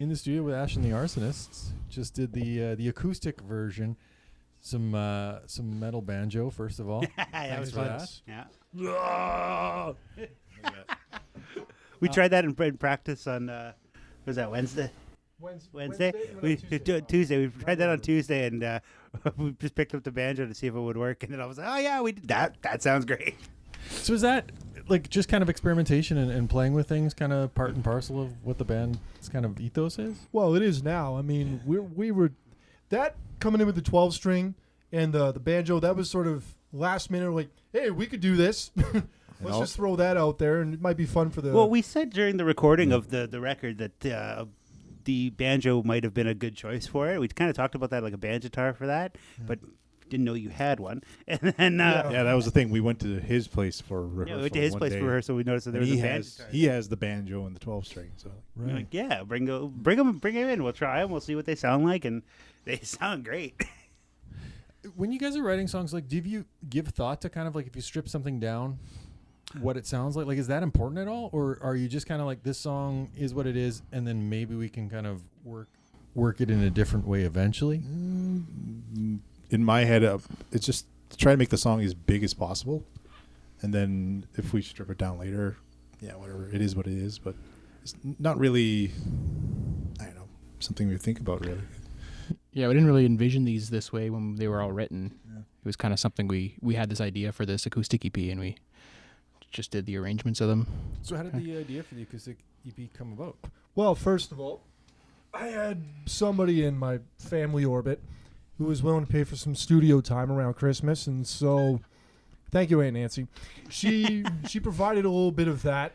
in the studio with Ash and the Arsonists. Just did the acoustic version. Some metal banjo, first of all. That was for fun. that. Yeah. We tried that in practice on, was that Wednesday? Wednesday? Tuesday. We tried that on Tuesday, and we just picked up the banjo to see if it would work. And then I was like, oh, yeah, we did that. That sounds great. So is that like just kind of experimentation and playing with things kind of part and parcel of what the band's kind of ethos is? Well, it is now. I mean, we were that coming in with the 12-string and the banjo, that was sort of last minute, like, hey, we could do this. Let's just throw that out there, and it might be fun for the... Well, we said during the recording of the record that the banjo might have been a good choice for it. We kind of talked about that, like a banjotar for that, but didn't know you had one. And then that was the thing. We went to his place for rehearsal. Yeah, we went to his place for rehearsal. We noticed that there was a banjotar. He has the banjo and the 12-string. So like, yeah, bring him in. We'll try them. We'll see what they sound like, and they sound great. When you guys are writing songs, like, do you give thought to kind of like if you strip something down, what it sounds like? Like, is that important at all, or are you just kind of like, this song is what it is, and then maybe we can kind of work it in a different way eventually? In my head, it's just to try to make the song as big as possible, and then if we strip it down later, whatever, it is what it is. But it's not really, I don't know, something we think about really. Yeah, we didn't really envision these this way when they were all written. Yeah. It was kind of something we had this idea for this acoustic EP, and we just did the arrangements of them. So how did the idea for the acoustic EP come about? Well, first of all, I had somebody in my family orbit who was willing to pay for some studio time around Christmas, and so thank you, Aunt Nancy. She provided a little bit of that,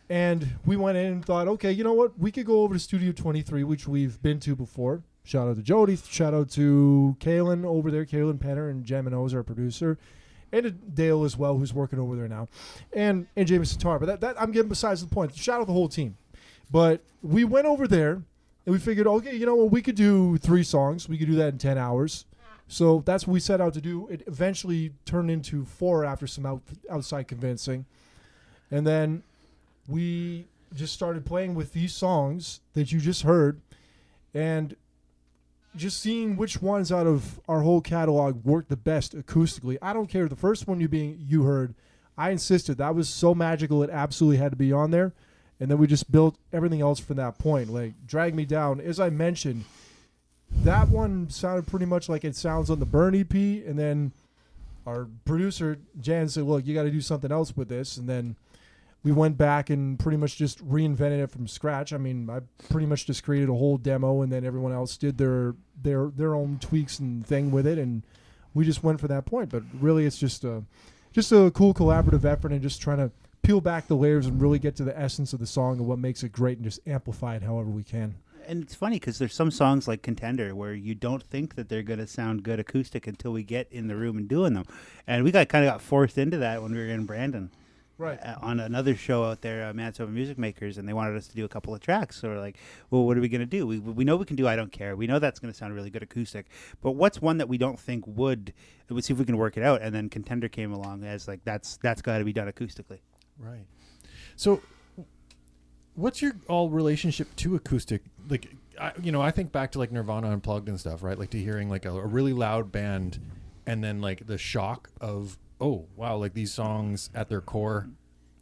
and we went in and thought, okay, you know what? We could go over to Studio 23, which we've been to before. Shout out to Jody. Shout out to Kaylin over there, Kaylin Penner, and Gemino's our producer, and to Dale as well, who's working over there now, and James Sitar. But that I'm getting besides the point. Shout out the whole team. But we went over there, and we figured, okay, you know what? We could do 3 songs. We could do that in 10 hours. So that's what we set out to do. It eventually turned into 4 after some outside convincing. And then we just started playing with these songs that you just heard, and just seeing which ones out of our whole catalog work the best acoustically. I don't care. The first one you heard, I insisted. That was so magical, it absolutely had to be on there. And then we just built everything else from that point. Like, Drag Me Down, as I mentioned, that one sounded pretty much like it sounds on the Burn EP. And then our producer, Jan, said, look, you got to do something else with this. And then we went back and pretty much just reinvented it from scratch. I mean, I pretty much just created a whole demo, and then everyone else did their own tweaks and thing with it, and we just went for that point. But really, it's just a cool collaborative effort, and just trying to peel back the layers and really get to the essence of the song and what makes it great, and just amplify it however we can. And it's funny because there's some songs like Contender where you don't think that they're going to sound good acoustic until we get in the room and doing them, and we kind of got forced into that when we were in Brandon. Right. On another show out there, Manitoba Music Makers, and they wanted us to do a couple of tracks. So we're like, well, what are we going to do? We know we can do I Don't Care. We know that's going to sound really good acoustic. But what's one that we don't think would? Let's see if we can work it out. And then Contender came along as like, that's got to be done acoustically. Right. So what's your all relationship to acoustic? Like, I think back to like Nirvana Unplugged and stuff, right? Like to hearing like a really loud band, and then like the shock of, oh, wow, like these songs at their core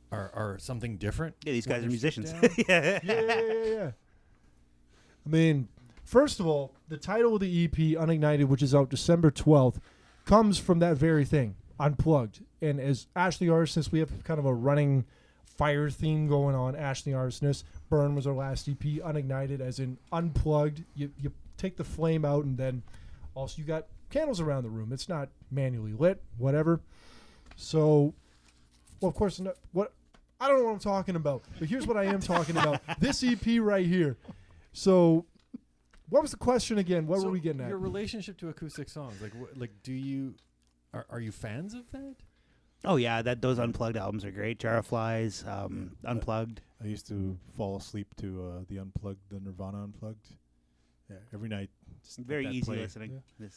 are something different. Yeah, these guys are musicians. Yeah. I mean, first of all, the title of the EP, Unignited, which is out December 12th, comes from that very thing, Unplugged. And as Ashley Arsonist, we have kind of a running fire theme going on. Ashley Arsonist, Burn was our last EP, Unignited, as in unplugged. You take the flame out, and then also you got candles around the room. It's not manually lit, whatever. So, well, of course, I don't know what I'm talking about, but here's what I am talking about. This EP right here. So, what was the question again? What were we getting at? Your relationship to acoustic songs. Like, do you, are you fans of that? Oh, yeah, those Unplugged albums are great. Jar of Flies, Unplugged. I used to fall asleep to the Nirvana Unplugged. Yeah, every night. Just very easy listening. Yeah.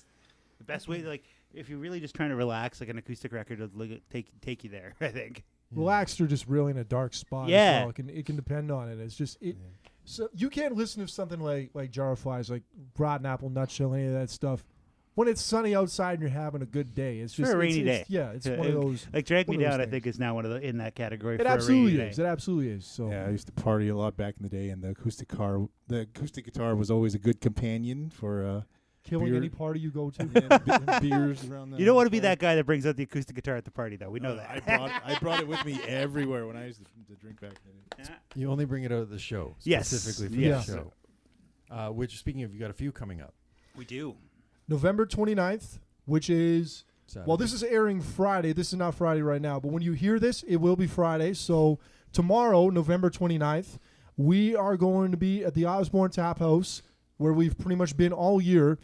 The best way, like, if you're really just trying to relax, like an acoustic record would take you there, I think. Relaxed or just really in a dark spot. Yeah. As well. It can depend on it. It's just So you can't listen to something like Jar of Flies, like Rotten Apple, Nutshell, any of that stuff. When it's sunny outside and you're having a good day, it's just For a rainy it's- day. Yeah, it's one of those. Like Drag Me one of those Down, I things. think is now one of the in that category. It for a rainy absolutely day. is. It absolutely is. So Yeah, I used to party a lot back in the day, and the acoustic guitar was always a good companion for killing beer. any party you go to. beers around. You don't want to be that guy that brings out the acoustic guitar at the party, though. We know that. I brought it with me everywhere when I used to drink back then. You only bring it out at the show, Yes. specifically for Yes. the show. Which, speaking of, you got a few coming up. We do. November 29th, which is Saturday. well, this is airing Friday. This is not Friday right now, but when you hear this, it will be Friday. So tomorrow, November 29th, we are going to be at the Osborne Tap House, where we've pretty much been all year,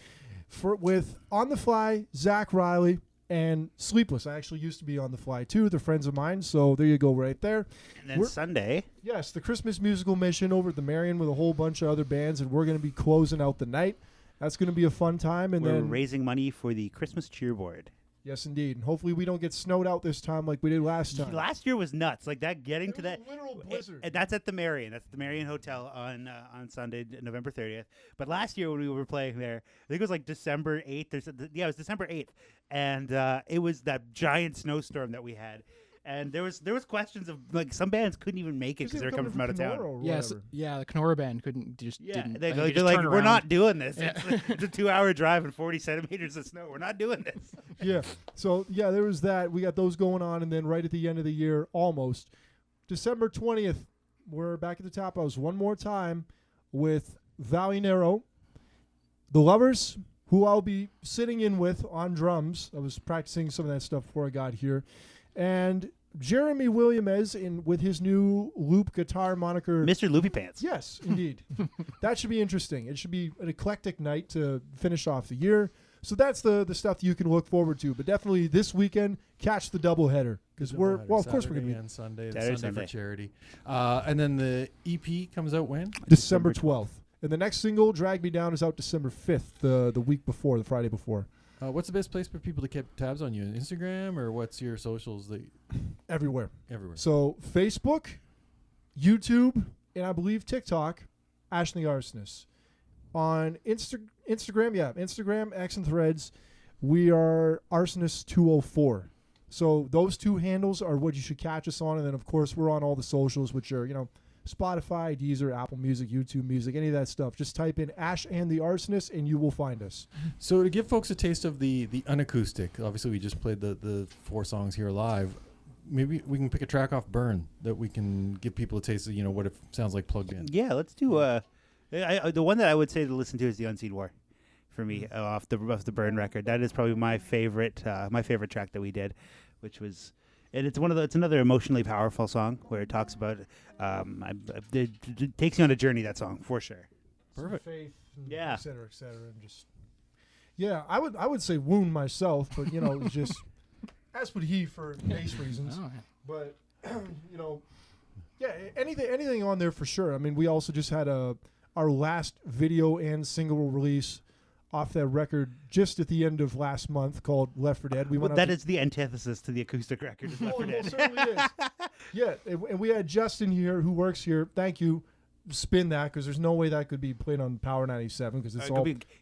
with On the Fly, Zach Riley, and Sleepless. I actually used to be On the Fly too. They're friends of mine, so there you go right there. And then We're- Sunday. Yes, the Christmas musical mission over at the Marion with a whole bunch of other bands, and we're going to be closing out the night. That's going to be a fun time. And We're then raising money for the Christmas cheerboard. yes, indeed. And hopefully we don't get snowed out this time like we did last time. Last year was nuts. Like that, getting It to was that. a literal blizzard. And that's at the Marion. That's at the Marion Hotel on Sunday, November 30th. But last year when we were playing there, I think it was like December 8th. It was December 8th, and it was that giant snowstorm that we had. And there was questions of like some bands couldn't even make it because they were coming from out of town. Or Yes, whatever. yeah, the Kenora band didn't. Yeah, I think they're just like, turned we're around. not doing this. Yeah. It's a 2-hour drive and 40 centimeters of snow. We're not doing this. Yeah. So, yeah, there was that. We got those going on. And then right at the end of the year, almost, December 20th, we're back at the Tap House one more time with Valley Narrow, The Lovers, who I'll be sitting in with on drums. I was practicing some of that stuff before I got here. And Jeremy Williamez with his new loop guitar moniker. Mr. Loopy Pants. Yes, indeed. That should be interesting. It should be an eclectic night to finish off the year. So that's the stuff that you can look forward to. But definitely this weekend, catch the doubleheader because of course we're going to be on Sunday. Saturday, Sunday Sunday. for charity. And then the EP comes out when? December 12th. And the next single, Drag Me Down, is out December 5th, the week before, the Friday before. What's the best place for people to keep tabs on you? Instagram, or what's your socials? Everywhere. Everywhere. So Facebook, YouTube, and I believe TikTok, Ashley Arsonist. On Instagram, X and Threads, we are Arsonist204. So those two handles are what you should catch us on. And then, of course, we're on all the socials, which are, Spotify, Deezer, Apple Music, YouTube Music, any of that stuff. Just type in Ash and the Arsonist, and you will find us. So to give folks a taste of the unacoustic, obviously we just played the 4 songs here live. Maybe we can pick a track off Burn that we can give people a taste of, what it sounds like plugged in. Yeah, let's do. The one that I would say to listen to is the Unseen War, for me, off the Burn record. That is probably my favorite track that we did, which was. And it's another emotionally powerful song where it talks about it takes you on a journey. That song for sure. Perfect. Faith, and Yeah. et cetera, and just I would say Wound myself, but it's just as would he for bass reasons. Oh, But anything on there for sure. I mean, we also just had our last video and single release off that record just at the end of last month called Left 4 Dead. That is the antithesis to the acoustic record. Is Left 4 it Dead. certainly is. Yeah, and we had Justin here who works here. Thank you. Spin that because there's no way that could be played on Power 97 because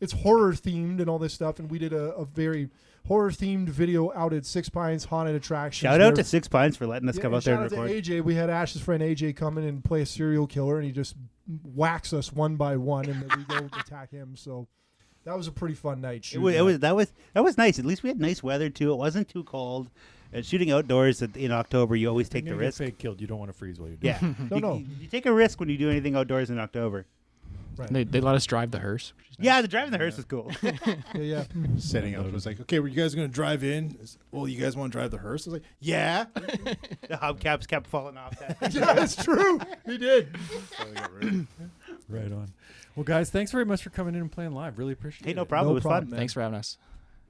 it's horror themed and all this stuff. And we did a very horror themed video out at Six Pines Haunted Attractions. Shout out to Six Pines for letting us come out there and shout out record. to AJ. We had Ash's friend AJ come in and play a serial killer, and he just whacks us one by one, and then we go attack him. So that was a pretty fun night. That was nice. At least we had nice weather too. It wasn't too cold. And shooting outdoors in October, you always take the You're gonna risk. get fake killed. You don't want to freeze while you're doing Yeah, No. You take a risk when you do anything outdoors in October. Right. They let us drive the hearse. Which is nice. Yeah, the driving the hearse is cool. Yeah. Setting up, it was like, okay, were you guys going to drive in? Well, you guys want to drive the hearse? I was like, yeah. The hubcaps kept falling off. Yeah, that's true. He did. Right on. Well, guys, thanks very much for coming in and playing live. Really appreciate it. Hey, no problem. No It was problem, fun. man. Thanks for having us.